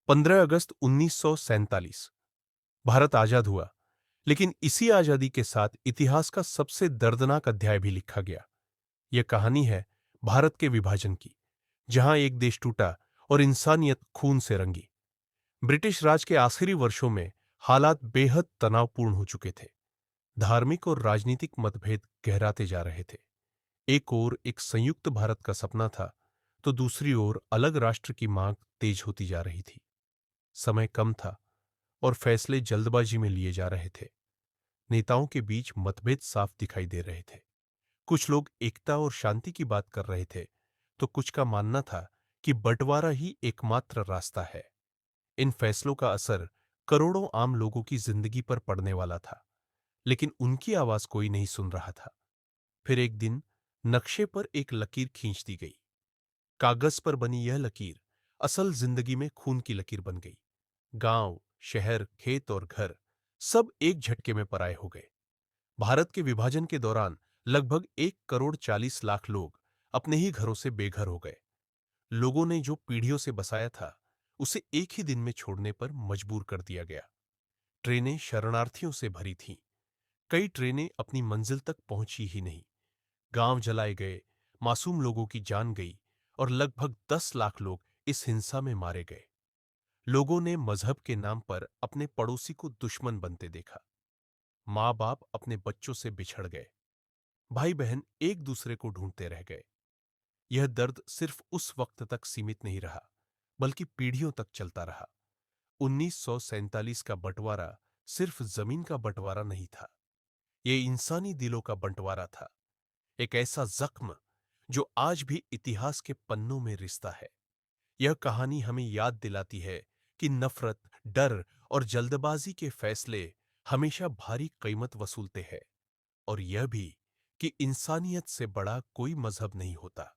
15 अगस्त 1947 भारत आजाद हुआ, लेकिन इसी आजादी के साथ इतिहास का सबसे दर्दनाक अध्याय भी लिखा गया। यह कहानी है भारत के विभाजन की, जहां एक देश टूटा और इंसानियत खून से रंगी। ब्रिटिश राज के आखिरी वर्षों में हालात बेहद तनावपूर्ण हो चुके थे। धार्मिक और राजनीतिक मतभेद गहराते जा रहे थे। एक ओर एक संयुक्त भारत का सपना था, तो दूसरी ओर अलग राष्ट्र की मांग तेज होती जा रही थी। समय कम था और फैसले जल्दबाजी में लिए जा रहे थे। नेताओं के बीच मतभेद साफ दिखाई दे रहे थे। कुछ लोग एकता और शांति की बात कर रहे थे, तो कुछ का मानना था कि बंटवारा ही एकमात्र रास्ता है। इन फैसलों का असर करोड़ों आम लोगों की जिंदगी पर पड़ने वाला था, लेकिन उनकी आवाज कोई नहीं सुन रहा था। फिर एक दिन नक्शे पर एक लकीर खींच दी गई। कागज पर बनी यह लकीर असल जिंदगी में खून की लकीर बन गई। गांव, शहर, खेत और घर सब एक झटके में पराये हो गए। भारत के विभाजन के दौरान लगभग 1 करोड़ 40 लाख लोग अपने ही घरों से बेघर हो गए। लोगों ने जो पीढ़ियों से बसाया था, उसे एक ही दिन में छोड़ने पर मजबूर कर दिया गया। ट्रेनें शरणार्थियों से भरी थीं। कई ट्रेनें अपनी मंजिल तक पहुंची ही नहीं। गांव जलाए गए, मासूम लोगों की जान गई और लगभग 10 लाख लोग इस हिंसा में मारे गए। लोगों ने मजहब के नाम पर अपने पड़ोसी को दुश्मन बनते देखा। माँ बाप अपने बच्चों से बिछड़ गए। भाई बहन एक दूसरे को ढूंढते रह गए। यह दर्द सिर्फ उस वक्त तक सीमित नहीं रहा, बल्कि पीढ़ियों तक चलता रहा। 1947 का बंटवारा सिर्फ जमीन का बंटवारा नहीं था, यह इंसानी दिलों का बंटवारा था। एक ऐसा जख्म जो आज भी इतिहास के पन्नों में रिश्ता है। यह कहानी हमें याद दिलाती है कि नफरत, डर और जल्दबाजी के फैसले हमेशा भारी कीमत वसूलते हैं, और यह भी कि इंसानियत से बड़ा कोई मजहब नहीं होता।